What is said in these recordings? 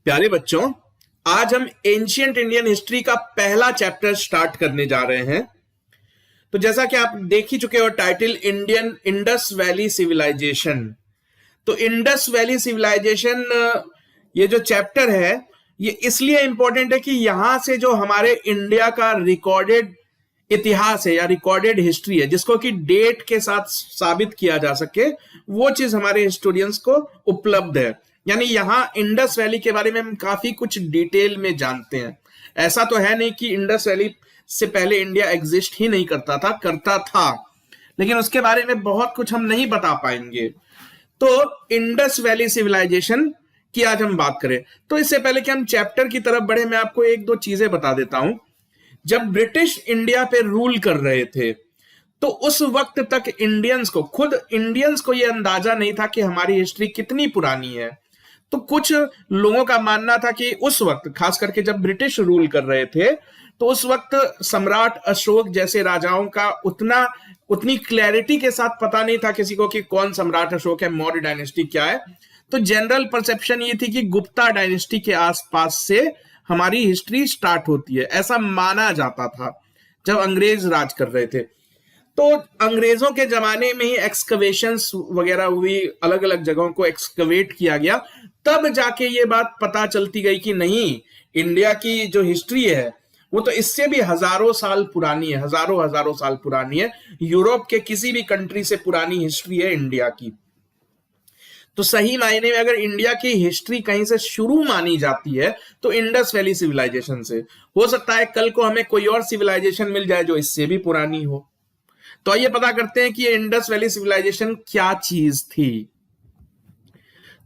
प्यारे बच्चों, आज हम एंशियंट इंडियन हिस्ट्री का पहला चैप्टर स्टार्ट करने जा रहे हैं। तो जैसा कि आप देख ही चुके हो title, Indian Indus valley civilisation. तो इंडस वैली सिविलाइजेशन ये जो चैप्टर है ये इसलिए इंपॉर्टेंट है कि यहां से जो हमारे इंडिया का रिकॉर्डेड इतिहास है या रिकॉर्डेड हिस्ट्री है, जिसको कि डेट के साथ साबित किया जा सके, वो चीज हमारे हिस्टोरियंस को उपलब्ध है। यानी यहां इंडस वैली के बारे में हम काफी कुछ डिटेल में जानते हैं। ऐसा तो है नहीं कि इंडस वैली से पहले इंडिया एग्जिस्ट ही नहीं करता था, करता था, लेकिन उसके बारे में बहुत कुछ हम नहीं बता पाएंगे। तो इंडस वैली सिविलाइजेशन की आज हम बात करें, तो इससे पहले कि हम चैप्टर की तरफ बढ़े, मैं आपको एक दो चीजें बता देता हूं। जब ब्रिटिश इंडिया पे रूल कर रहे थे तो उस वक्त तक खुद इंडियंस को यह अंदाजा नहीं था कि हमारी हिस्ट्री कितनी पुरानी है। तो कुछ लोगों का मानना था कि उस वक्त, खास करके जब ब्रिटिश रूल कर रहे थे, तो उस वक्त सम्राट अशोक जैसे राजाओं का उतनी क्लैरिटी के साथ पता नहीं था किसी को कि कौन सम्राट अशोक है, मौर्य डायनेस्टी क्या है। तो जनरल परसेप्शन ये थी कि गुप्ता डायनेस्टी के आसपास से हमारी हिस्ट्री स्टार्ट होती है, ऐसा माना जाता था जब अंग्रेज राज कर रहे थे। तो अंग्रेजों के जमाने में ही एक्सकवेशंस वगैरह हुई, अलग अलग जगहों को एक्सकवेट किया गया, तब जाके ये बात पता चलती गई कि नहीं, इंडिया की जो हिस्ट्री है वो तो इससे भी हजारों साल पुरानी है, हजारों साल पुरानी है। यूरोप के किसी भी कंट्री से पुरानी हिस्ट्री है इंडिया की। तो सही मायने में अगर इंडिया की हिस्ट्री कहीं से शुरू मानी जाती है तो इंडस वैली सिविलाइजेशन से। हो सकता है कल को हमें कोई और सिविलाइजेशन मिल जाए जो इससे भी पुरानी हो। तो आइए पता करते हैं कि ये इंडस वैली सिविलाइजेशन क्या चीज थी।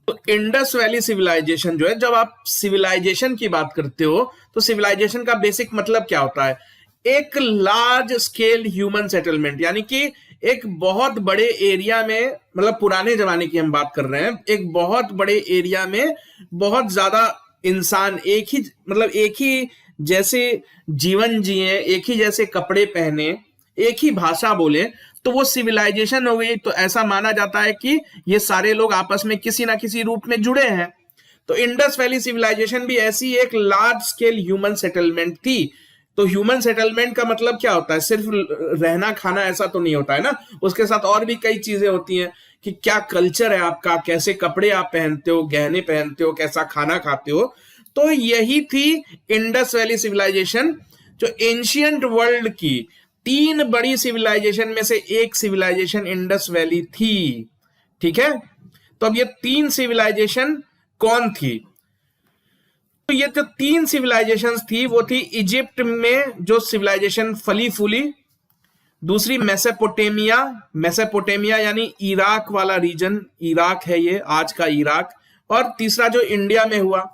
तो इंडस वैली सिविलाइजेशन जो है, जब आप सिविलाइजेशन की बात करते हो तो सिविलाइजेशन का बेसिक मतलब क्या होता है? एक लार्ज स्केल ह्यूमन सेटलमेंट, यानी कि एक बहुत बड़े एरिया में, मतलब पुराने जमाने की हम बात कर रहे हैं, एक बहुत बड़े एरिया में बहुत ज्यादा इंसान एक ही जैसे जीवन जिए, एक ही जैसे कपड़े पहने, एक ही भाषा बोले, तो वो सिविलाइजेशन हो गई। तो ऐसा माना जाता है कि ये सारे लोग आपस में किसी ना किसी रूप में जुड़े हैं। तो इंडस वैली सिविलाइजेशन भी ऐसी एक लार्ज स्केल ह्यूमन सेटलमेंट थी। तो ह्यूमन सेटलमेंट का मतलब क्या होता है? सिर्फ रहना खाना ऐसा तो नहीं होता है ना, उसके साथ और भी कई चीजें होती हैं कि क्या कल्चर है आपका, कैसे कपड़े आप पहनते हो, गहने पहनते हो, कैसा खाना खाते हो। तो यही थी इंडस वैली सिविलाइजेशन, जो एंशियंट वर्ल्ड की 3 बड़ी सिविलाइजेशन में से एक सिविलाइजेशन इंडस वैली थी। ठीक है, तो अब ये 3 सिविलाइजेशन कौन थी? तो ये जो 3 सिविलाइजेशंस थी वो थी इजिप्ट में जो सिविलाइजेशन फली फूली, दूसरी मेसोपोटेमिया यानी इराक वाला रीजन, इराक है ये, आज का इराक, और तीसरा जो इंडिया में हुआ।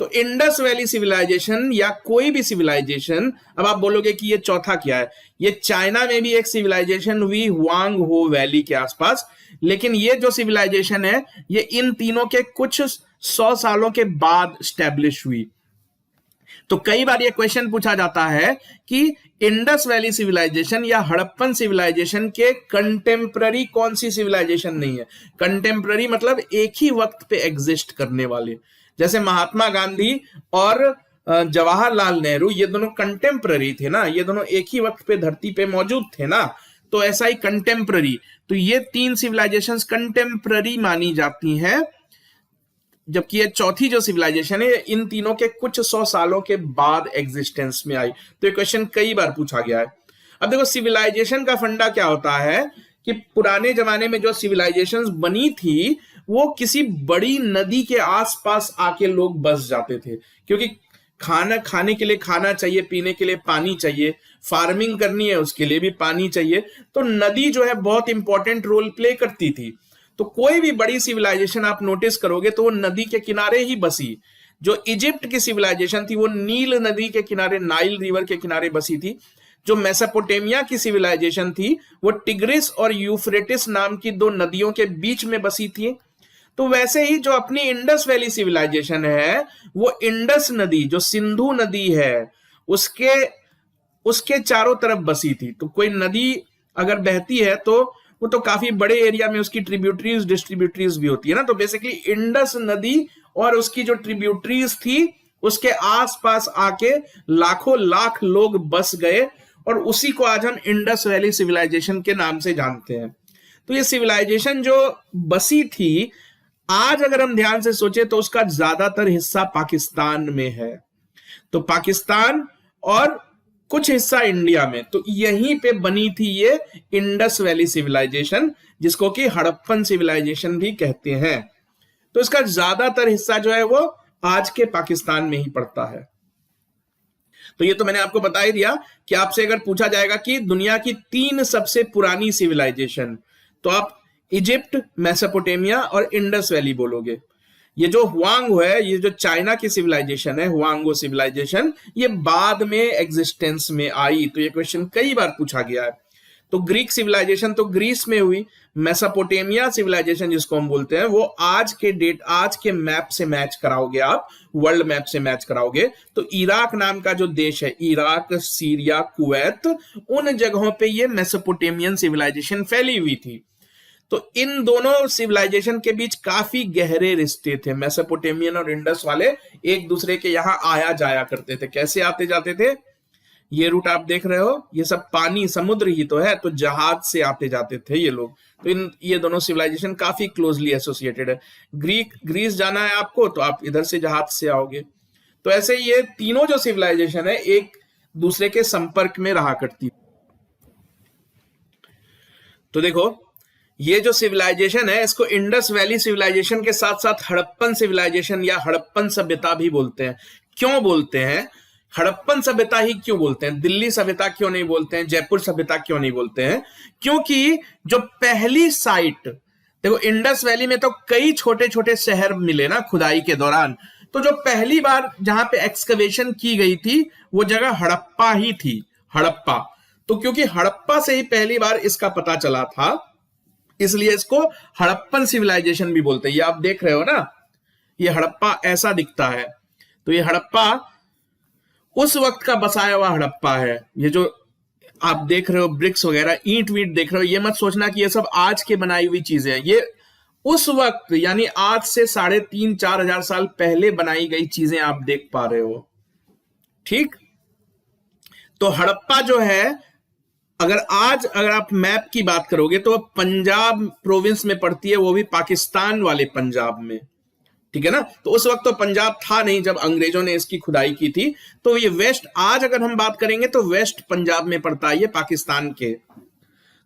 तो इंडस वैली सिविलाइजेशन या कोई भी सिविलाइजेशन, अब आप बोलोगे कि ये चौथा क्या है, ये चाइना में भी एक सिविलाइजेशन हुई हुआंग हो वैली के आसपास, लेकिन ये जो सिविलाइजेशन है ये इन तीनों के कुछ 100 सालों के बाद स्टैब्लिश हुई। तो कई बार ये क्वेश्चन पूछा जाता है कि इंडस वैली सिविलाइजेशन या हड़प्पन सिविलाइजेशन के कंटेम्पररी कौन सी सिविलाइजेशन नहीं है। कंटेम्पररी मतलब एक ही वक्त पे एग्जिस्ट करने वाले, जैसे महात्मा गांधी और जवाहरलाल नेहरू, ये दोनों कंटेम्पररी थे ना, ये दोनों एक ही वक्त पे धरती पे मौजूद थे ना, तो ऐसा ही कंटेम्पररी। तो ये 3 सिविलाइजेशंस कंटेम्पररी मानी जाती हैं, जबकि ये चौथी जो सिविलाइजेशन है इन तीनों के कुछ 100 सालों के बाद एग्जिस्टेंस में आई। तो ये क्वेश्चन कई बार पूछा गया है। अब देखो, सिविलाइजेशन का फंडा क्या होता है कि पुराने जमाने में जो सिविलाइजेशंस बनी थी वो किसी बड़ी नदी के आसपास आके लोग बस जाते थे, क्योंकि खाना खाने के लिए खाना चाहिए, पीने के लिए पानी चाहिए, फार्मिंग करनी है उसके लिए भी पानी चाहिए। तो नदी जो है बहुत इंपॉर्टेंट रोल प्ले करती थी। तो कोई भी बड़ी सिविलाइजेशन आप नोटिस करोगे तो वो नदी के किनारे ही बसी। जो इजिप्ट की सिविलाइजेशन थी वो नील नदी के किनारे, नाइल रिवर के किनारे बसी थी। जो मेसोपोटेमिया की सिविलाइजेशन थी वो टिग्रिस और यूफ्रेटिस नाम की 2 नदियों के बीच में बसी थी। तो वैसे ही जो अपनी इंडस वैली सिविलाइजेशन है वो इंडस नदी, जो सिंधु नदी है, उसके चारों तरफ बसी थी। तो कोई नदी अगर बहती है तो वो तो काफी बड़े एरिया में उसकी ट्रिब्यूटरीज डिस्ट्रीब्यूटरीज भी होती है ना। तो बेसिकली इंडस नदी और उसकी जो ट्रिब्यूटरीज थी उसके आसपास आके लाखों लाख लोग बस गए, और उसी को आज हम इंडस वैली सिविलाइजेशन के नाम से जानते हैं। तो ये सिविलाइजेशन जो बसी थी, आज अगर हम ध्यान से सोचे तो उसका ज्यादातर हिस्सा पाकिस्तान में है। तो पाकिस्तान और कुछ हिस्सा इंडिया में, तो यहीं पे बनी थी ये इंडस वैली सिविलाइजेशन, जिसको कि हड़प्पन सिविलाइजेशन भी कहते हैं। तो इसका ज्यादातर हिस्सा जो है वो आज के पाकिस्तान में ही पड़ता है। तो ये तो मैंने आपको बता ही दिया कि आपसे अगर पूछा जाएगा कि दुनिया की 3 सबसे पुरानी सिविलाइजेशन, तो आप इजिप्ट, मेसोपोटामिया और इंडस वैली बोलोगे। ये जो हुआंग है, ये जो चाइना की सिविलाइजेशन है, हुआंगो सिविलाइजेशन, ये बाद में एग्जिस्टेंस में आई। तो ये क्वेश्चन कई बार पूछा गया है। तो ग्रीक सिविलाइजेशन तो ग्रीस में हुई। मेसोपोटामिया सिविलाइजेशन जिसको हम बोलते हैं, वो आज के मैप से मैच कराओगे आप, वर्ल्ड मैप से मैच कराओगे तो इराक नाम का जो देश है, इराक, सीरिया, कुवैत, उन जगहों पे ये मेसोपोटामियन सिविलाइजेशन फैली हुई थी। तो इन दोनों सिविलाइजेशन के बीच काफी गहरे रिश्ते थे। मेसोपोटामियन और इंडस वाले एक दूसरे के यहां आया जाया करते थे। कैसे आते जाते थे? ये रूट आप देख रहे हो, ये सब पानी, समुद्र ही तो है, तो जहाज से आते जाते थे ये लोग। तो ये दोनों सिविलाइजेशन काफी क्लोजली एसोसिएटेड है। ग्रीस जाना है आपको तो आप इधर से जहाज से आओगे। तो ऐसे ये तीनों जो सिविलाइजेशन है एक दूसरे के संपर्क में रहा करती। तो देखो, ये जो सिविलाइजेशन है इसको इंडस वैली सिविलाइजेशन के साथ साथ हड़प्पन सिविलाइजेशन या हड़प्पन सभ्यता भी बोलते हैं। क्यों बोलते हैं? हड़प्पन सभ्यता ही क्यों बोलते हैं? दिल्ली सभ्यता क्यों नहीं बोलते हैं? जयपुर सभ्यता क्यों नहीं बोलते हैं? क्योंकि जो पहली साइट, देखो इंडस वैली में तो कई छोटे छोटे शहर मिले ना खुदाई के दौरान, तो जो पहली बार जहां पे एक्सकवेशन की गई थी वो जगह हड़प्पा ही थी, हड़प्पा। तो क्योंकि हड़प्पा से ही पहली बार इसका पता चला था, इसलिए इसको हड़प्पन सिविलाइजेशन भी बोलते हैं। ये आप देख रहे हो ना, ये हड़प्पा ऐसा दिखता है। तो ये हड़प्पा उस वक्त का बसाया हुआ हड़प्पा है। ये जो आप देख रहे हो ब्रिक्स वगैरह, ईंट वीट देख रहे हो, ये मत सोचना कि ये सब आज के बनाई हुई चीजें हैं। ये उस वक्त यानी आज से 3,500-4 हजार साल पहले बनाई गई चीजें आप देख पा रहे हो। ठीक, तो हड़प्पा जो है, अगर आप मैप की बात करोगे तो पंजाब प्रोविंस में पड़ती है, वो भी पाकिस्तान वाले पंजाब में। ठीक है ना? तो उस वक्त तो पंजाब था नहीं जब अंग्रेजों ने इसकी खुदाई की थी। तो ये वेस्ट, आज अगर हम बात करेंगे तो वेस्ट पंजाब में पड़ता है, ये पाकिस्तान के।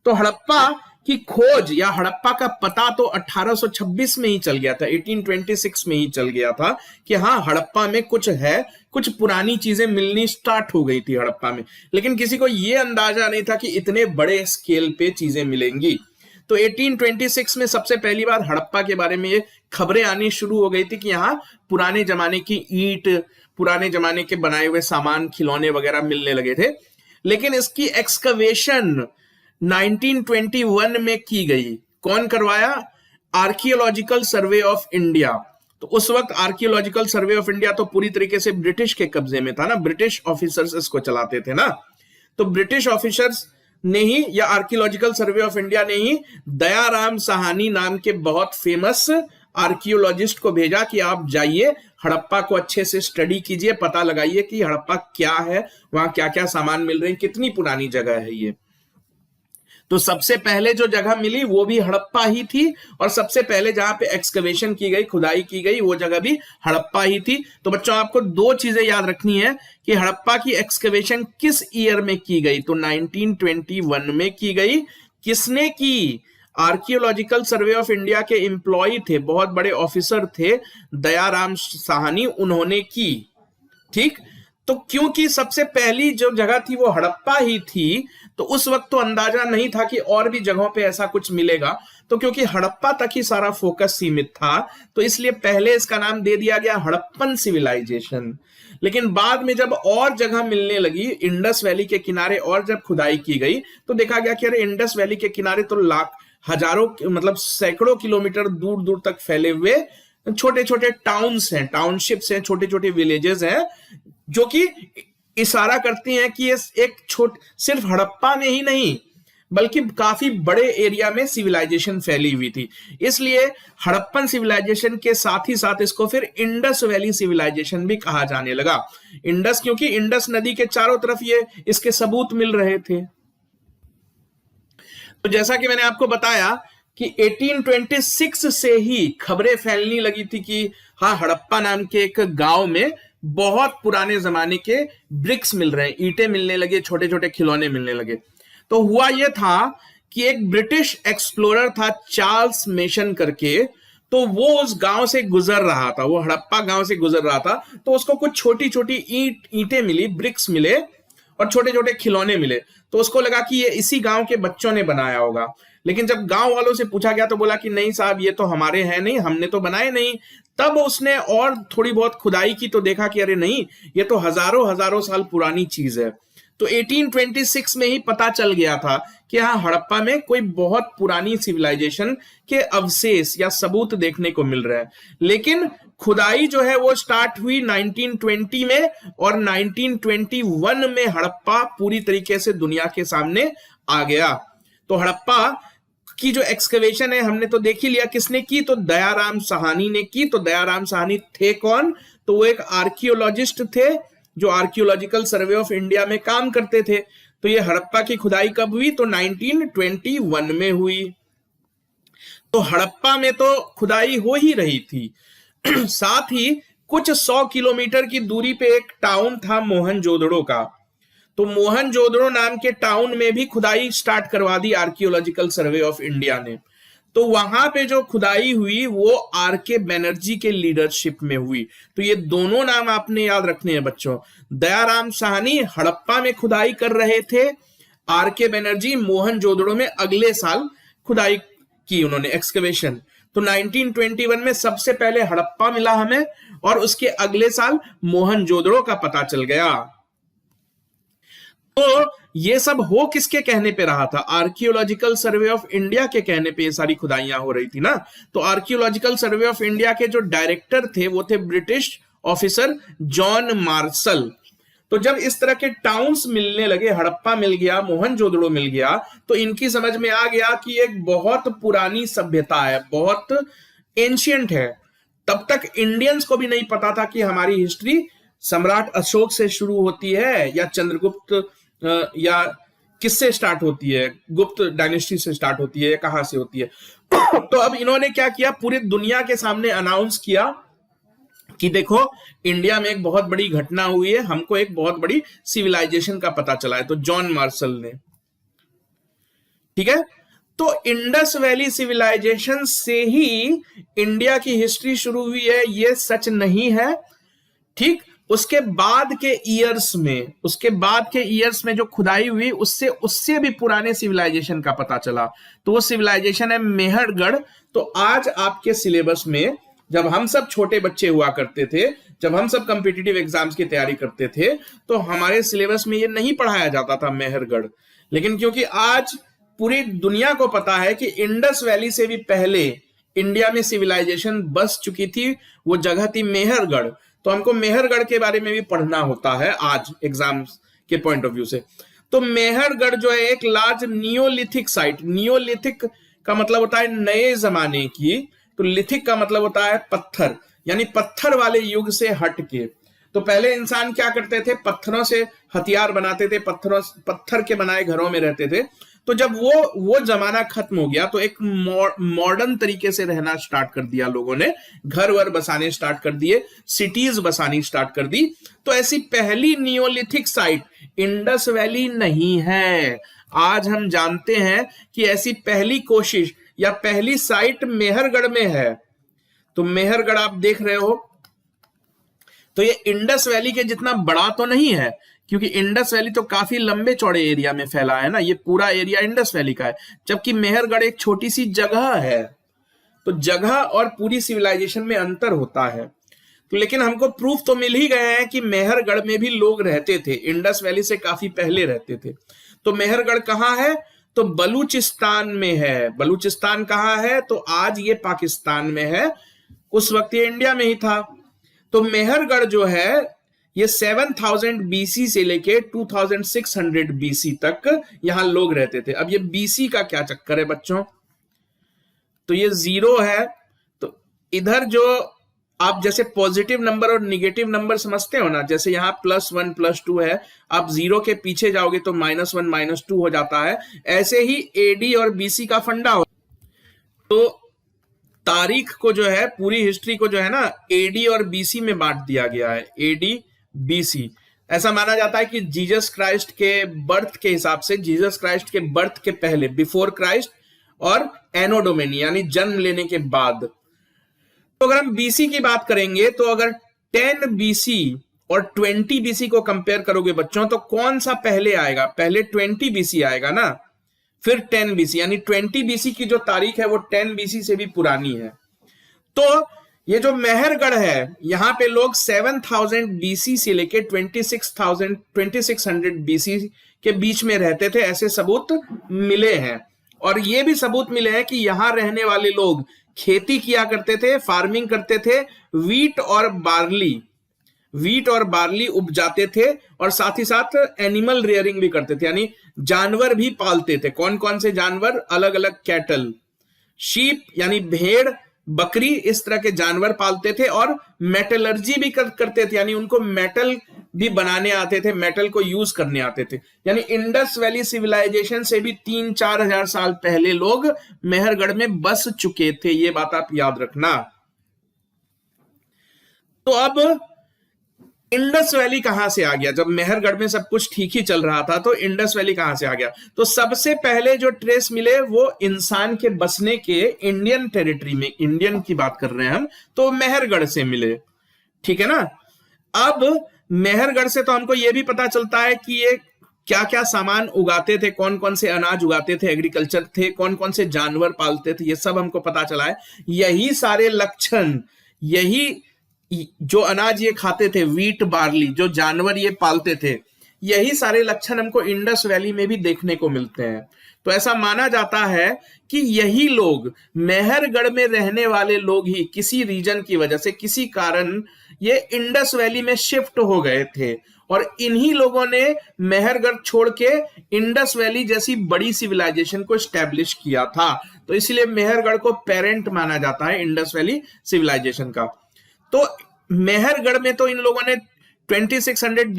तो हड़प्पा की खोज या हड़प्पा का पता तो 1826 में ही चल गया था, 1826 में ही चल गया था कि हाँ हड़प्पा में कुछ है, कुछ पुरानी चीजें मिलनी स्टार्ट हो गई थी हड़प्पा में। लेकिन किसी को यह अंदाजा नहीं था कि इतने बड़े स्केल पे चीजें मिलेंगी। तो 1826 में सबसे पहली बार हड़प्पा के बारे में ये खबरें आनी शुरू हो गई थी कि यहाँ पुराने जमाने की ईंट, पुराने जमाने के बनाए हुए सामान, खिलौने वगैरह मिलने लगे थे। लेकिन इसकी एक्सकवेशन 1921 में की गई। कौन करवाया? Archaeological survey of India. तो उस वक्त आर्कियोलॉजिकल सर्वे ऑफ इंडिया तो पूरी तरीके से ब्रिटिश के कब्जे में था ना, ब्रिटिश ऑफिसर्स इसको चलाते थे ना। तो ब्रिटिश ऑफिसर्स ने ही या आर्कियोलॉजिकल सर्वे ऑफ इंडिया ने ही दयाराम साहनी नाम के बहुत फेमस आर्कियोलॉजिस्ट को भेजा कि आप जाइए हड़प्पा को अच्छे से स्टडी कीजिए, पता लगाइए कि हड़प्पा क्या है, वहां क्या क्या सामान मिल रहे हैं, कितनी पुरानी जगह है ये। तो सबसे पहले जो जगह मिली वो भी हड़प्पा ही थी, और सबसे पहले जहां पे एक्सकवेशन की गई, खुदाई की गई, वो जगह भी हड़प्पा ही थी। तो बच्चों आपको 2 चीजें याद रखनी है कि हड़प्पा की एक्सकवेशन किस ईयर में की गई। तो 1921 में की गई। किसने की? आर्कियोलॉजिकल सर्वे ऑफ इंडिया के एम्प्लॉय थे, बहुत बड़े ऑफिसर थे, दयाराम साहनी, उन्होंने की। ठीक, तो क्योंकि सबसे पहली जो जगह थी वो हड़प्पा ही थी, तो उस वक्त तो अंदाजा नहीं था कि और भी जगहों पे ऐसा कुछ मिलेगा। तो क्योंकि हड़प्पा तक ही सारा फोकस सीमित था, तो इसलिए पहले इसका नाम दे दिया गया हड़प्पन सिविलाइजेशन। लेकिन बाद में जब और जगह मिलने लगी, इंडस वैली के किनारे और जब खुदाई की गई, तो देखा गया कि अरे इंडस वैली के किनारे तो हजारों, मतलब सैकड़ों किलोमीटर दूर दूर तक फैले हुए छोटे छोटे टाउन्स हैं, टाउनशिप्स हैं, छोटे छोटे विलेजेस हैं, जो कि इशारा करती हैं कि ये एक सिर्फ हड़प्पा में ही नहीं बल्कि काफी बड़े एरिया में सिविलाइजेशन फैली हुई थी। इसलिए हड़प्पन सिविलाइजेशन के साथ ही साथ इसको फिर इंडस वैली सिविलाइजेशन भी कहा जाने लगा। इंडस, क्योंकि इंडस नदी के चारों तरफ ये इसके सबूत मिल रहे थे। तो जैसा कि मैंने आपको बताया कि 1826 से ही खबरें फैलने लगी थी कि हाँ, हड़प्पा नाम के एक गांव में बहुत पुराने जमाने के ब्रिक्स मिल रहे हैं, ईंटें मिलने लगे, छोटे छोटे खिलौने मिलने लगे। तो हुआ यह था कि एक ब्रिटिश एक्सप्लोरर था चार्ल्स मेशन करके, तो वो उस गांव से गुजर रहा था, वो हड़प्पा गांव से गुजर रहा था। तो उसको कुछ छोटी छोटी ईंटें मिली, ब्रिक्स मिले और छोटे छोटे खिलौने मिले। तो उसको लगा कि ये इसी गांव के बच्चों ने बनाया होगा। लेकिन जब गांव वालों से पूछा गया तो बोला कि नहीं साहब, ये तो हमारे हैं नहीं, हमने तो बनाए नहीं। तब उसने और थोड़ी बहुत खुदाई की तो देखा कि अरे नहीं, ये तो हजारों हजारों साल पुरानी चीज है। तो 1826 में ही पता चल गया था कि हाँ, हड़प्पा में कोई बहुत पुरानी सिविलाइजेशन के अवशेष या सबूत देखने को मिल रहा है। लेकिन खुदाई जो है वो स्टार्ट हुई 1920 में, और 1921 में हड़प्पा पूरी तरीके से दुनिया के सामने आ गया। तो हड़प्पा की जो एक्सकवेशन है हमने तो देख ही लिया किसने की, तो दयाराम साहनी ने की। तो दयाराम साहनी थे कौन? तो वो एक आर्कियोलॉजिस्ट थे जो आर्कियोलॉजिकल सर्वे ऑफ इंडिया में काम करते थे। तो ये हड़प्पा की खुदाई कब हुई? तो 1921 में हुई। तो हड़प्पा में तो खुदाई हो ही रही थी साथ ही कुछ 100 किलोमीटर की दूरी पे एक टाउन था मोहनजोदड़ो का। तो मोहनजोदड़ो नाम के टाउन में भी खुदाई स्टार्ट करवा दी आर्कियोलॉजिकल सर्वे ऑफ इंडिया ने। तो वहां पे जो खुदाई हुई वो आर.के. बनर्जी के लीडरशिप में हुई। तो ये दोनों नाम आपने याद रखने हैं बच्चों। दयाराम साहनी हड़प्पा में खुदाई कर रहे थे, आर.के. बनर्जी मोहनजोदड़ो में अगले साल खुदाई की उन्होंने, एक्सकवेशन। तो 1921 में सबसे पहले हड़प्पा मिला हमें, और उसके अगले साल मोहनजोदड़ो का पता चल गया। तो ये सब हो किसके कहने पे रहा था? आर्कियोलॉजिकल सर्वे ऑफ इंडिया के कहने पे ये सारी खुदाइयां हो रही थी ना। तो आर्कियोलॉजिकल सर्वे ऑफ इंडिया के जो डायरेक्टर थे वो थे ब्रिटिश ऑफिसर जॉन मार्शल। तो जब इस तरह के टाउन्स मिलने लगे, हड़प्पा मिल गया, मोहनजोदड़ो मिल गया, तो इनकी समझ में आ गया कि एक बहुत पुरानी सभ्यता है, बहुत एंशियंट है। तब तक इंडियंस को भी नहीं पता था कि हमारी हिस्ट्री सम्राट अशोक से शुरू होती है या चंद्रगुप्त या किससे स्टार्ट होती है, गुप्त डायनेस्टी से स्टार्ट होती है या कहां से होती है। तो अब इन्होंने क्या किया, पूरी दुनिया के सामने अनाउंस किया कि देखो इंडिया में एक बहुत बड़ी घटना हुई है, हमको एक बहुत बड़ी सिविलाइजेशन का पता चला है। तो जॉन मार्शल ने, ठीक है। तो इंडस वैली सिविलाइजेशन से ही इंडिया की हिस्ट्री शुरू हुई है, ये सच नहीं है, ठीक। उसके बाद के ईयर्स में जो खुदाई हुई उससे भी पुराने सिविलाइजेशन का पता चला। तो वो सिविलाइजेशन है मेहरगढ़। तो आज आपके सिलेबस में, जब हम सब छोटे बच्चे हुआ करते थे, जब हम सब कॉम्पिटिटिव एग्जाम्स की तैयारी करते थे, तो हमारे सिलेबस में ये नहीं पढ़ाया जाता था मेहरगढ़। लेकिन क्योंकि आज पूरी दुनिया को पता है कि इंडस वैली से भी पहले इंडिया में सिविलाइजेशन बस चुकी थी, वो जगह थी मेहरगढ़। तो हमको मेहरगढ़ के बारे में भी पढ़ना होता है आज एग्जाम के पॉइंट ऑफ व्यू से। तो मेहरगढ़ जो है एक लार्ज नियोलिथिक साइट, नियोलिथिक का मतलब होता है नए जमाने की, तो लिथिक का मतलब होता है पत्थर, यानी पत्थर वाले युग से हट के। तो पहले इंसान क्या करते थे, पत्थरों से हथियार बनाते थे, पत्थर के बनाए घरों में रहते थे। तो जब वो जमाना खत्म हो गया तो एक मॉडर्न तरीके से रहना स्टार्ट कर दिया लोगों ने, घर वर बसाने स्टार्ट कर दिए, सिटीज बसानी स्टार्ट कर दी। तो ऐसी पहली नियोलिथिक साइट इंडस वैली नहीं है। आज हम जानते हैं कि ऐसी पहली कोशिश या पहली साइट मेहरगढ़ में है। तो मेहरगढ़ आप देख रहे हो, तो ये इंडस वैली के जितना बड़ा तो नहीं है, क्योंकि इंडस वैली तो काफी लंबे चौड़े एरिया में फैला है ना, ये पूरा एरिया इंडस वैली का है, जबकि मेहरगढ़ एक छोटी सी जगह है। तो जगह और पूरी सिविलाइजेशन में अंतर होता है। तो लेकिन हमको प्रूफ तो मिल ही गए हैं कि मेहरगढ़ में भी लोग रहते थे, इंडस वैली से काफी पहले रहते थे। तो मेहरगढ़ कहाँ है? तो बलूचिस्तान में है। बलूचिस्तान कहाँ है? तो आज ये पाकिस्तान में है, उस वक्त ये इंडिया में ही था। तो मेहरगढ़ जो है ये 7000 बीसी से लेके 2600 बीसी तक यहां लोग रहते थे। अब ये बीसी का क्या चक्कर है बच्चों, तो ये 0 है, तो इधर जो आप जैसे पॉजिटिव नंबर और निगेटिव नंबर समझते हो ना, जैसे यहां +1 +2 है, आप 0 के पीछे जाओगे तो -1 -2 हो जाता है, ऐसे ही एडी और बीसी का फंडा हो। तो तारीख को जो है, पूरी हिस्ट्री को जो है ना, एडी और बीसी में बांट दिया गया है, एडी बीसी। ऐसा माना जाता है कि जीसस क्राइस्ट के बर्थ के हिसाब से, जीसस क्राइस्ट के बर्थ के पहले, बिफोर क्राइस्ट, और एनो डोमिनी यानी जन्म लेने के बाद। तो अगर हम बीसी की बात करेंगे तो अगर 10 बीसी और 20 बीसी को कंपेयर करोगे बच्चों, तो कौन सा पहले आएगा? पहले 20 बीसी आएगा ना, फिर 10 बीसी, यानी 20 बीसी की जो तारीख है वो 10 बीसी से भी पुरानी है। तो ये जो मेहरगढ़ है, यहां पे लोग 7000 बीसी से लेके 2600 बीसी के बीच में रहते थे, ऐसे सबूत मिले हैं। और ये भी सबूत मिले हैं कि यहां रहने वाले लोग खेती किया करते थे, फार्मिंग करते थे, वीट और बार्ली उपजाते थे, और साथ ही साथ एनिमल रेयरिंग भी करते थे, यानी जानवर भी पालते थे। कौन कौन से जानवर? अलग अलग कैटल, शीप यानी भेड़, बकरी, इस तरह के जानवर पालते थे, और मेटलर्जी भी करते थे, यानी उनको मेटल भी बनाने आते थे, मेटल को यूज करने आते थे। यानी इंडस वैली सिविलाइजेशन से भी 3-4 हजार साल पहले लोग मेहरगढ़ में बस चुके थे, ये बात आप याद रखना। तो अब इंडस वैली कहां से आ गया? जब मेहरगढ़ में सब कुछ ठीक ही चल रहा था, तो इंडस वैली कहां से आ गया? तो सबसे पहले जो ट्रेस मिले वो इंसान के बसने के इंडियन टेरिटरी में, इंडियन की बात कर रहे हैं हम, तो मेहरगढ़ से मिले, ठीक है ना। अब मेहरगढ़ से तो हमको यह भी पता चलता है कि ये क्या क्या सामान उगाते थे, कौन कौन से अनाज उगाते थे, एग्रीकल्चर थे, कौन कौन से जानवर पालते थे, ये सब हमको पता चला है। यही सारे लक्षण, यही जो अनाज ये खाते थे, वीट बार्ली, जो जानवर ये पालते थे, यही सारे लक्षण हमको इंडस वैली में भी देखने को मिलते हैं। तो ऐसा माना जाता है कि यही लोग, मेहरगढ़ में रहने वाले लोग ही किसी रीजन की वजह से, किसी कारण ये इंडस वैली में शिफ्ट हो गए थे, और इन्हीं लोगों ने मेहरगढ़ छोड़ के इंडस वैली जैसी बड़ी सिविलाइजेशन को स्टैब्लिश किया था। तो इसलिए मेहरगढ़ को पेरेंट माना जाता है इंडस वैली सिविलाइजेशन का। तो मेहरगढ़ में तो इन लोगों ने 2600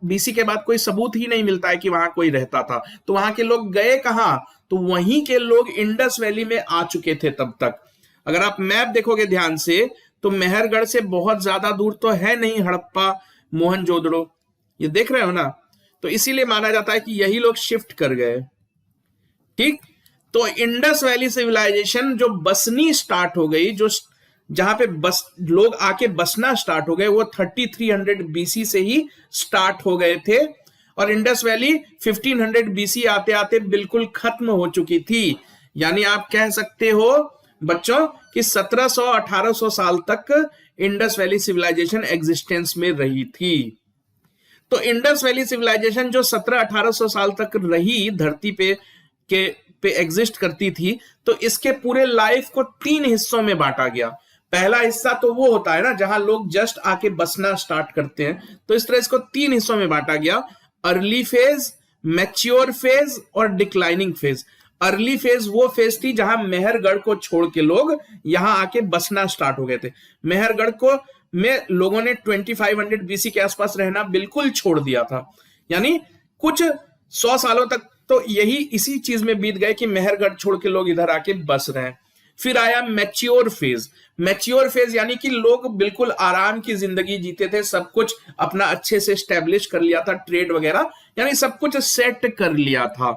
बीसी के बाद कोई सबूत ही नहीं मिलता है कि वहां कोई रहता था। तो वहां के लोग गए कहां? तो वहीं के लोग इंडस वैली में आ चुके थे तब तक। अगर आप मैप देखोगे ध्यान से, तो मेहरगढ़ से बहुत ज्यादा दूर तो है नहीं हड़प्पा, मोहनजोदड़ो, ये देख रहे हो ना। तो इसीलिए माना जाता है कि यही लोग शिफ्ट कर गए, ठीक। तो इंडस वैली सिविलाइजेशन जो बसनी स्टार्ट हो गई, जो जहां पे बस लोग आके बसना स्टार्ट हो गए, वो 3300 बीसी से ही स्टार्ट हो गए थे, और इंडस वैली 1500 बीसी आते आते बिल्कुल खत्म हो चुकी थी। यानी आप कह सकते हो बच्चों कि 1700-1800 साल तक इंडस वैली सिविलाइजेशन एग्जिस्टेंस में रही थी। तो इंडस वैली सिविलाइजेशन जो 1700-1800 साल तक रही धरती पे एग्जिस्ट करती थी, तो इसके पूरे लाइफ को 3 हिस्सों में बांटा गया। पहला हिस्सा तो वो होता है ना जहां लोग जस्ट आके बसना स्टार्ट करते हैं, तो इस तरह इसको 3 हिस्सों में बांटा गया, अर्ली फेज, मैच्योर फेज और डिक्लाइनिंग फेज। अर्ली फेज वो फेज थी जहां मेहरगढ़ को छोड़ के लोग यहां आके बसना स्टार्ट हो गए थे। मेहरगढ़ को में लोगों ने 2500 बीसी के आसपास रहना बिल्कुल छोड़ दिया था, यानी कुछ 100 सालों तक तो यही इसी चीज में बीत गए कि मेहरगढ़ छोड़ के लोग इधर आके बस रहे हैं। फिर आया मैच्योर फेज। मैच्योर फेज यानी कि लोग बिल्कुल आराम की जिंदगी जीते थे, सब कुछ अपना अच्छे से स्टैब्लिश कर लिया था, ट्रेड वगैरह, यानी सब कुछ सेट कर लिया था,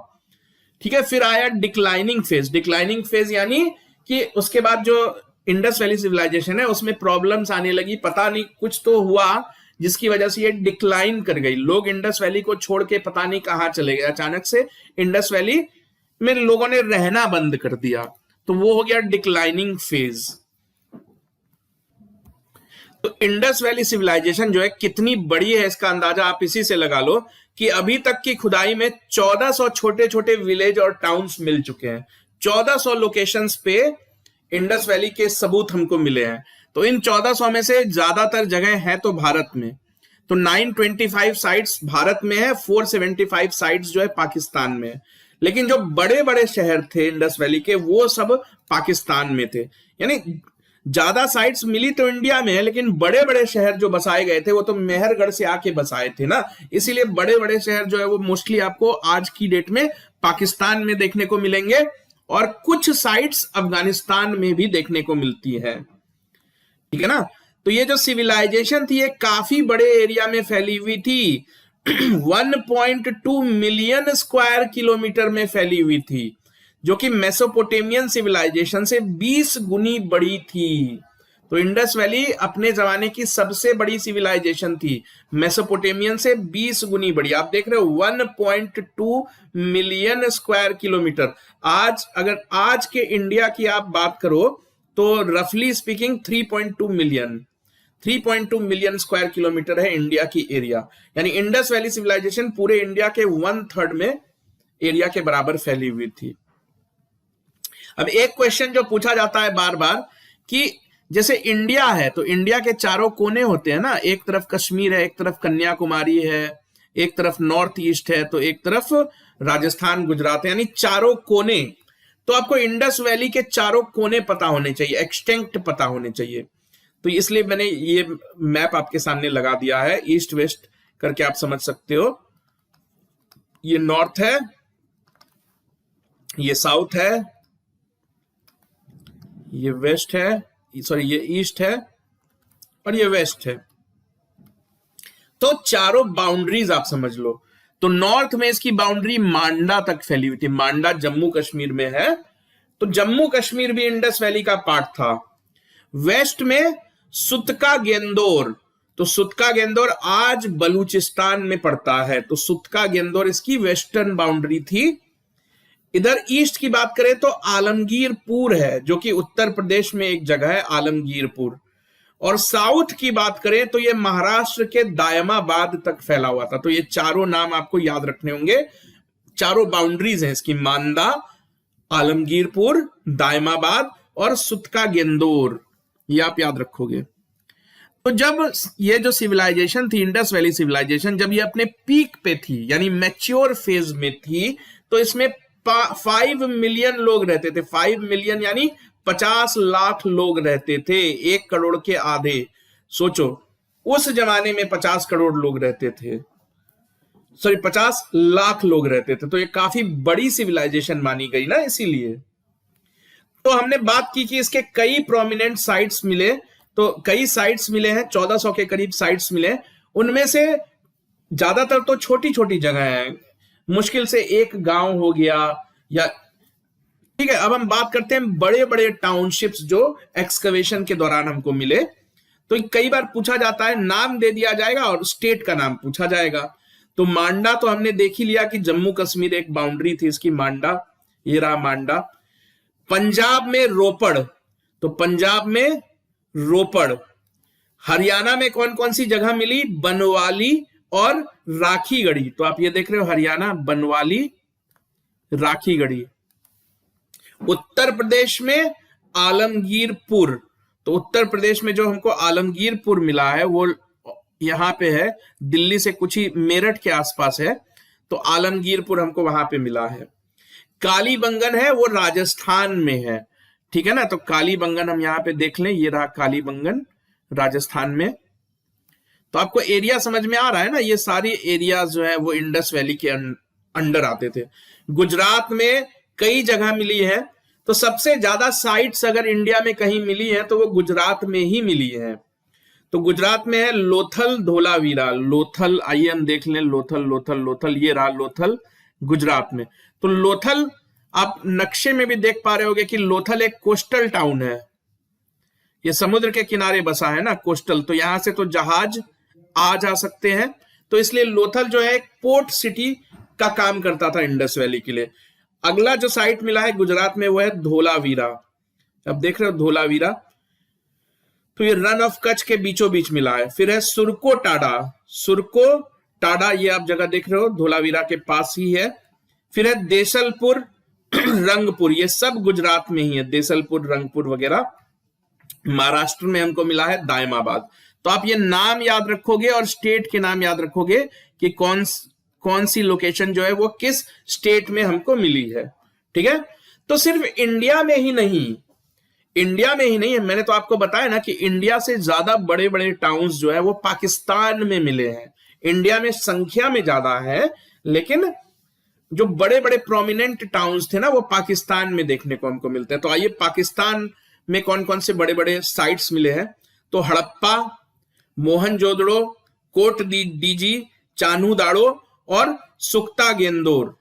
ठीक है। फिर आया डिक्लाइनिंग फेज। डिक्लाइनिंग फेज यानी कि उसके बाद जो इंडस वैली सिविलाइजेशन है उसमें प्रॉब्लम्स आने लगी, पता नहीं कुछ तो हुआ जिसकी वजह से ये डिक्लाइन कर गई। लोग इंडस वैली को छोड़ के पता नहीं कहां चले गए, अचानक से इंडस वैली में लोगों ने रहना बंद कर दिया, तो वो हो गया डिक्लाइनिंग फेज। तो इंडस वैली सिविलाइजेशन जो है कितनी बड़ी है इसका अंदाजा आप इसी से लगा लो कि अभी तक की खुदाई में 1400 छोटे छोटे विलेज और टाउन्स मिल चुके हैं। 1400 लोकेशंस पे इंडस वैली के सबूत हमको मिले हैं। तो इन 1400 में से ज्यादातर जगह है तो भारत में। तो 925 साइट्स भारत में है, 475 साइट्स जो है पाकिस्तान में है। लेकिन जो बड़े बड़े शहर थे इंडस वैली के, वो सब पाकिस्तान में थे। यानी ज्यादा साइट्स मिली तो इंडिया में है, लेकिन बड़े बड़े शहर जो बसाए गए थे वो तो मेहरगढ़ से आके बसाए थे ना, इसीलिए बड़े बड़े शहर जो है वो मोस्टली आपको आज की डेट में पाकिस्तान में देखने को मिलेंगे, और कुछ साइट्स अफगानिस्तान में भी देखने को मिलती है। ठीक है ना। तो ये जो सिविलाइजेशन थी ये काफी बड़े एरिया में फैली हुई थी। 1.2 मिलियन स्क्वायर किलोमीटर में फैली हुई थी, जो कि मेसोपोटेमियन सिविलाइजेशन से 20 गुनी बड़ी थी। तो इंडस वैली अपने जमाने की सबसे बड़ी सिविलाइजेशन थी, मेसोपोटेमियन से 20 गुनी बड़ी। आप देख रहे हो 1.2 मिलियन स्क्वायर किलोमीटर। आज अगर आज के इंडिया की आप बात करो तो रफली स्पीकिंग 3.2 मिलियन स्क्वायर किलोमीटर है इंडिया की एरिया। यानी इंडस वैली सिविलाइजेशन पूरे इंडिया के 1/3 में एरिया के बराबर फैली हुई थी। अब एक क्वेश्चन जो पूछा जाता है बार बार कि जैसे इंडिया है तो इंडिया के चारों कोने होते हैं ना, एक तरफ कश्मीर है, एक तरफ कन्याकुमारी है, एक तरफ नॉर्थ ईस्ट है, तो एक तरफ राजस्थान गुजरात है, यानी चारों कोने। तो आपको इंडस वैली के चारों कोने पता होने चाहिए, एक्सटेंट पता होने चाहिए। तो इसलिए मैंने ये मैप आपके सामने लगा दिया है, ईस्ट वेस्ट करके आप समझ सकते हो। ये नॉर्थ है, ये साउथ है, ये वेस्ट है, सॉरी ये ईस्ट है, और ये वेस्ट है। तो चारों बाउंड्रीज आप समझ लो। तो नॉर्थ में इसकी बाउंड्री मांडा तक फैली हुई थी, मांडा जम्मू कश्मीर में है, तो जम्मू कश्मीर भी इंडस वैली का पार्ट था। वेस्ट में सुतका गेंदोर, तो सुतका गेंदोर आज बलूचिस्तान में पड़ता है, तो सुतका गेंदोर इसकी वेस्टर्न बाउंड्री थी। इधर ईस्ट की बात करें तो आलमगीरपुर है, जो कि उत्तर प्रदेश में एक जगह है आलमगीरपुर। और साउथ की बात करें तो ये महाराष्ट्र के दायमाबाद तक फैला हुआ था। तो ये चारों नाम आपको याद रखने होंगे, चारों बाउंड्रीज हैं इसकी, मांदा, आलमगीरपुर, दायमाबाद और सुतका गेंदोर, ये आप याद रखोगे। तो जब ये जो सिविलाइजेशन थी इंडस वैली सिविलाइजेशन, जब ये अपने पीक पे थी यानी मैच्योर फेज में थी, तो इसमें 5 मिलियन लोग रहते थे। 5 मिलियन यानी 50 लाख लोग रहते थे, 1 करोड़ के आधे। सोचो उस जमाने में 50 करोड़ लोग रहते थे, सॉरी 50 लाख लोग रहते थे, तो ये काफी बड़ी सिविलाइजेशन मानी गई ना, इसीलिए। तो हमने बात की कि इसके कई प्रोमिनेंट साइट्स मिले, तो कई साइट्स मिले हैं, 1400 के करीब साइट्स मिले। उनमें से ज्यादातर तो छोटी छोटी जगह है, मुश्किल से एक गांव हो गया या, ठीक है। अब हम बात करते हैं बड़े बड़े टाउनशिप्स जो एक्सकवेशन के दौरान हमको मिले। तो कई बार पूछा जाता है, नाम दे दिया जाएगा और स्टेट का नाम पूछा जाएगा। तो मांडा तो हमने देख ही लिया कि जम्मू कश्मीर एक बाउंड्री थी इसकी, मांडा, ये रहा मांडा। पंजाब में रोपड़, तो पंजाब में रोपड़। हरियाणा में कौन कौन सी जगह मिली, बनवाली और राखीगढ़ी। तो आप ये देख रहे हो हरियाणा, बनवाली, राखीगढ़ी। उत्तर प्रदेश में आलमगीरपुर, तो उत्तर प्रदेश में जो हमको आलमगीरपुर मिला है वो यहां पे है, दिल्ली से कुछ ही मेरठ के आसपास है, तो आलमगीरपुर हमको वहां पे मिला है। कालीबंगन है वो राजस्थान में है, ठीक है ना। तो कालीबंगन हम यहाँ पे देख लें, ये रहा कालीबंगन राजस्थान में। तो आपको एरिया समझ में आ रहा है ना, ये सारी एरियाज जो है वो इंडस वैली के अंडर आते थे। गुजरात में कई जगह मिली है, तो सबसे ज्यादा साइट्स अगर इंडिया में कहीं मिली है तो वो गुजरात में ही मिली है। तो गुजरात में है लोथल, धोलावीरा। लोथल, आइए हम देख लें, लोथल लोथल लोथल, ये रहा लोथल गुजरात में। तो लोथल आप नक्शे में भी देख पा रहे होगे कि लोथल एक कोस्टल टाउन है, ये समुद्र के किनारे बसा है ना, कोस्टल। तो यहां से तो जहाज आ जा सकते हैं, तो इसलिए लोथल जो है एक पोर्ट सिटी का काम करता था इंडस वैली के लिए। अगला जो साइट मिला है गुजरात में वो है धोलावीरा। अब देख रहे हो धोलावीरा, तो ये रन ऑफ कच्छ के बीचों बीच मिला है। फिर है सुरको टाडा, सुरको टाडा, ये आप जगह देख रहे हो धोलावीरा के पास ही है। फिर है देसलपुर, रंगपुर, ये सब गुजरात में ही है, देसलपुर, रंगपुर वगैरह। महाराष्ट्र में हमको मिला है दायमाबाद। तो आप ये नाम याद रखोगे और स्टेट के नाम याद रखोगे कि कौन सी लोकेशन जो है वो किस स्टेट में हमको मिली है। ठीक है, तो सिर्फ इंडिया में ही नहीं, मैंने तो आपको बताया ना कि इंडिया से ज्यादा बड़े बड़े टाउन्स जो है वो पाकिस्तान में मिले हैं। इंडिया में संख्या में ज्यादा है, लेकिन जो बड़े बड़े प्रोमिनेंट टाउन्स थे ना वो पाकिस्तान में देखने को हमको मिलते हैं। तो आइए पाकिस्तान में कौन कौन से बड़े बड़े साइट्स मिले हैं। तो हड़प्पा, मोहनजोदड़ो, कोट डीजी, चान्हू-दाड़ो और सुख्ता गेंदोर,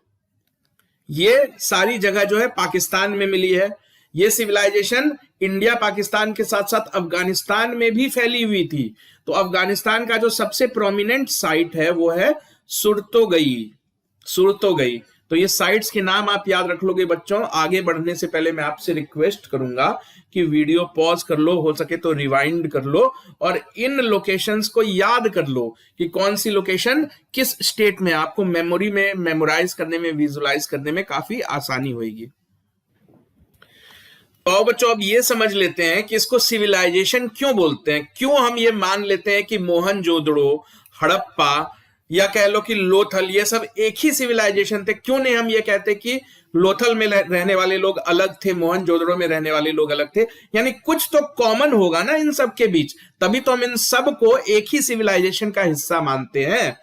ये सारी जगह जो है पाकिस्तान में मिली है। ये सिविलाइजेशन इंडिया पाकिस्तान के साथ साथ अफगानिस्तान में भी फैली हुई थी। तो अफगानिस्तान का जो सबसे प्रोमिनेंट साइट है वो है सुरतोगई। तो ये साइट्स के नाम आप याद रख लोगे बच्चों। आगे बढ़ने से पहले मैं आपसे रिक्वेस्ट करूंगा कि वीडियो पॉज कर लो, हो सके तो रिवाइंड कर लो और इन लोकेशंस को याद कर लो कि कौन सी लोकेशन किस स्टेट में। आपको मेमोरी में मेमोराइज करने में, विजुलाइज करने में काफी आसानी होगी। तो बच्चों अब ये समझ लेते हैं कि इसको सिविलाइजेशन क्यों बोलते हैं। क्यों हम ये मान लेते हैं कि मोहनजोदड़ो, हड़प्पा या कह लो कि लोथल, ये सब एक ही सिविलाइजेशन थे। क्यों नहीं हम ये कहते कि लोथल में रहने वाले लोग अलग थे, मोहनजोदड़ो में रहने वाले लोग अलग थे। यानी कुछ तो कॉमन होगा ना इन सब के बीच, तभी तो हम इन सब को एक ही सिविलाइजेशन का हिस्सा मानते हैं।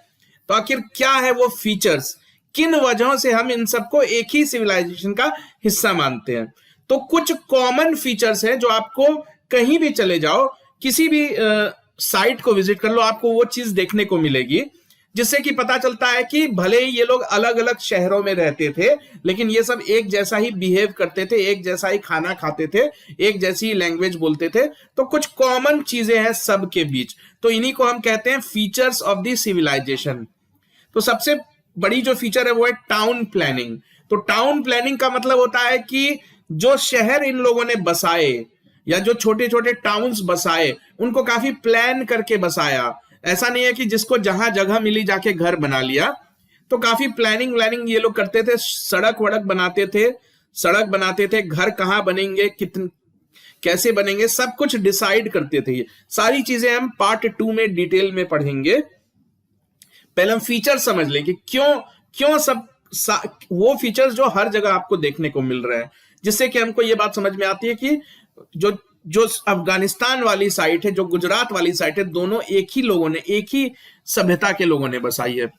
तो आखिर क्या है वो फीचर्स, किन वजहों से हम इन सबको एक ही सिविलाइजेशन का हिस्सा मानते हैं। तो कुछ कॉमन फीचर्स हैं जो आपको कहीं भी चले जाओ, किसी भी साइट को विजिट कर लो, आपको वो चीज देखने को मिलेगी, जिससे कि पता चलता है कि भले ही ये लोग अलग अलग शहरों में रहते थे, लेकिन ये सब एक जैसा ही बिहेव करते थे, एक जैसा ही खाना खाते थे, एक जैसी लैंग्वेज बोलते थे। तो कुछ कॉमन चीजें हैं सबके बीच, तो इन्हीं को हम कहते हैं फीचर्स ऑफ द सिविलाइजेशन। तो सबसे बड़ी जो फीचर है वो है टाउन प्लानिंग। तो टाउन प्लानिंग का मतलब होता है कि जो शहर इन लोगों ने बसाए या जो छोटे छोटे टाउन्स बसाए, उनको काफी प्लान करके बसाया। ऐसा नहीं है कि जिसको जहां जगह मिली जाके घर बना लिया। तो काफी प्लानिंग ये लोग करते थे। सड़क बनाते थे, घर कहाँ बनेंगे, कैसे बनेंगे, सब कुछ डिसाइड करते थे। ये सारी चीजें हम पार्ट 2 में डिटेल में पढ़ेंगे। पहले हम फीचर समझ लें कि क्यों सब वो फीचर्स जो हर जगह आपको देखने को मिल रहे हैं, जिससे कि हमको ये बात समझ में आती है कि जो अफगानिस्तान वाली साइट है, जो गुजरात वाली साइट है, दोनों एक ही लोगों ने, एक ही सभ्यता के लोगों ने बसाई है।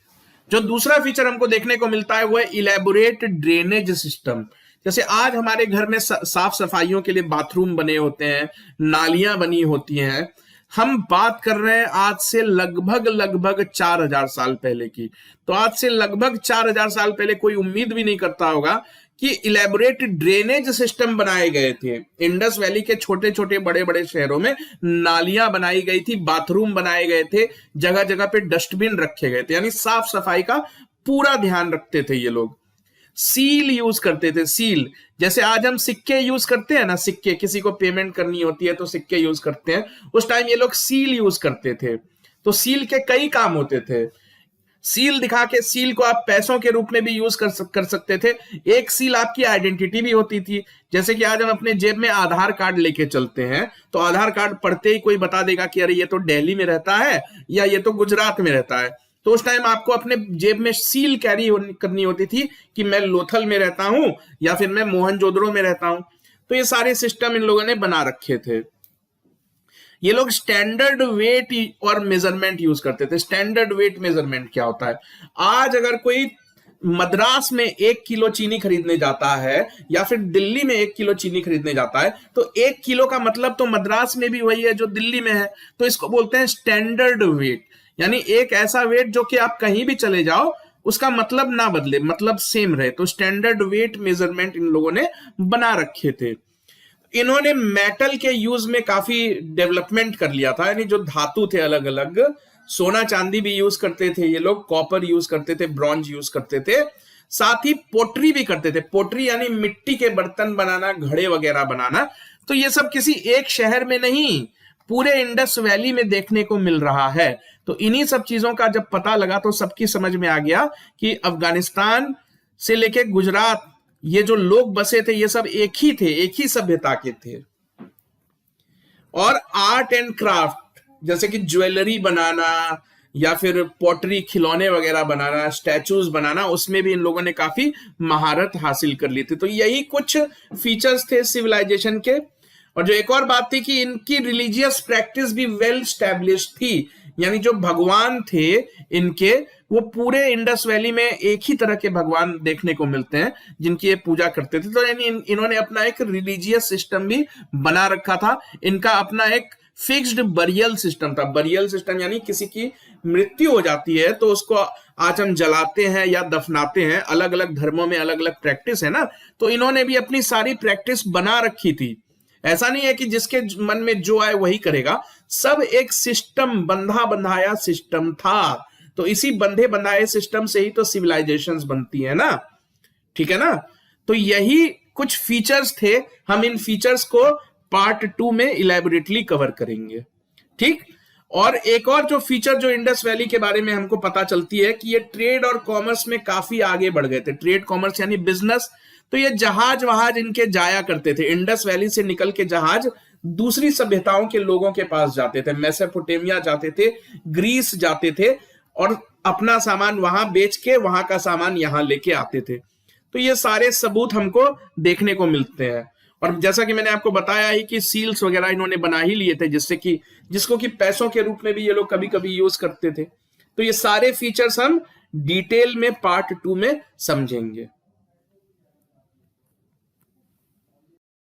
जो दूसरा फीचर हमको देखने को मिलता है वो है इलेबोरेट ड्रेनेज सिस्टम। जैसे आज हमारे घर में साफ सफाइयों के लिए बाथरूम बने होते हैं, नालियां बनी होती हैं। हम बात कर रहे हैं आज से लगभग 4000 साल पहले की। तो आज से लगभग 4000 साल पहले कोई उम्मीद भी नहीं करता होगा कि इलेबोरेट ड्रेनेज सिस्टम बनाए गए थे। इंडस वैली के छोटे छोटे बड़े बड़े शहरों में नालियां बनाई गई थी, बाथरूम बनाए गए थे, जगह जगह पे डस्टबिन रखे गए थे, यानी साफ सफाई का पूरा ध्यान रखते थे ये लोग। सील यूज करते थे, सील। जैसे आज हम सिक्के यूज करते हैं ना, सिक्के, किसी को पेमेंट करनी होती है तो सिक्के यूज करते हैं, उस टाइम ये लोग सील यूज करते थे। तो सील के कई काम होते थे। सील दिखा के, सील को आप पैसों के रूप में भी यूज कर सकते थे। एक सील आपकी आइडेंटिटी भी होती थी। जैसे कि आज हम अपने जेब में आधार कार्ड लेके चलते हैं, तो आधार कार्ड पढ़ते ही कोई बता देगा कि अरे ये तो दिल्ली में रहता है या ये तो गुजरात में रहता है। तो उस टाइम आपको अपने जेब में सील कैरी करनी होती थी कि मैं लोथल में रहता हूं या फिर मैं मोहनजोदड़ो में रहता हूं। तो ये सारे सिस्टम इन लोगों ने बना रखे थे। ये लोग स्टैंडर्ड वेट और मेजरमेंट यूज करते थे। स्टैंडर्ड वेट मेजरमेंट क्या होता है? आज अगर कोई मद्रास में 1 किलो चीनी खरीदने जाता है या फिर दिल्ली में 1 किलो चीनी खरीदने जाता है, तो 1 किलो का मतलब तो मद्रास में भी वही है जो दिल्ली में है। तो इसको बोलते हैं स्टैंडर्ड वेट, यानी एक ऐसा वेट जो कि आप कहीं भी चले जाओ उसका मतलब ना बदले, मतलब सेम रहे। तो स्टैंडर्ड वेट मेजरमेंट इन लोगों ने बना रखे थे। इन्होंने मेटल के यूज में काफी डेवलपमेंट कर लिया था, यानी जो धातु थे अलग अलग, सोना चांदी भी यूज करते थे ये लोग, कॉपर यूज करते थे, ब्रॉन्ज यूज करते थे, साथ ही पोट्री भी करते थे। पोट्री यानी मिट्टी के बर्तन बनाना, घड़े वगैरह बनाना। तो ये सब किसी एक शहर में नहीं, पूरे इंडस वैली में देखने को मिल रहा है। तो इन्हीं सब चीजों का जब पता लगा तो सबकी समझ में आ गया कि अफगानिस्तान से लेके गुजरात, ये जो लोग बसे थे ये सब एक ही थे, एक ही सभ्यता के थे। और आर्ट एंड क्राफ्ट, जैसे कि ज्वेलरी बनाना या फिर पॉटरी, खिलौने वगैरह बनाना, स्टैचूज बनाना, उसमें भी इन लोगों ने काफी महारत हासिल कर ली थी। तो यही कुछ फीचर्स थे सिविलाइजेशन के। और जो एक और बात थी कि इनकी रिलीजियस प्रैक्टिस भी वेल स्टैब्लिश थी, यानी जो भगवान थे इनके, वो पूरे इंडस वैली में एक ही तरह के भगवान देखने को मिलते हैं जिनकी ये पूजा करते थे। तो यानी इन्होंने अपना एक रिलीजियस सिस्टम भी बना रखा था। इनका अपना एक फिक्स्ड बरियल सिस्टम था। बरियल सिस्टम यानी किसी की मृत्यु हो जाती है तो उसको आज हम जलाते हैं या दफनाते हैं। अलग अलग धर्मों में अलग अलग प्रैक्टिस है ना, तो इन्होंने भी अपनी सारी प्रैक्टिस बना रखी थी। ऐसा नहीं है कि जिसके मन में जो आए वही करेगा, सब एक सिस्टम, बंधा बंधाया सिस्टम था। तो इसी बंधे बंधाए सिस्टम से ही तो सिविलाइजेशंस बनती है ना, ठीक है ना। तो यही कुछ फीचर्स थे, हम इन फीचर्स को पार्ट 2 में इलेबोरेटली कवर करेंगे, ठीक। और एक और जो फीचर जो इंडस वैली के बारे में हमको पता चलती है कि ये ट्रेड और कॉमर्स में काफी आगे बढ़ गए थे। ट्रेड कॉमर्स यानी बिजनेस। तो ये जहाज वहाज इनके जाया करते थे, इंडस वैली से निकल के जहाज दूसरी सभ्यताओं के लोगों के पास जाते थे। मेसोपोटामिया जाते थे, ग्रीस जाते थे और अपना सामान वहां बेच के वहां का सामान यहां लेके आते थे। तो ये सारे सबूत हमको देखने को मिलते हैं। और जैसा कि मैंने आपको बताया ही कि सील्स वगैरह इन्होंने बना ही लिए थे, जिसको कि पैसों के रूप में भी ये लोग कभी कभी यूज करते थे। तो ये सारे फीचर्स हम डिटेल में पार्ट 2 में समझेंगे।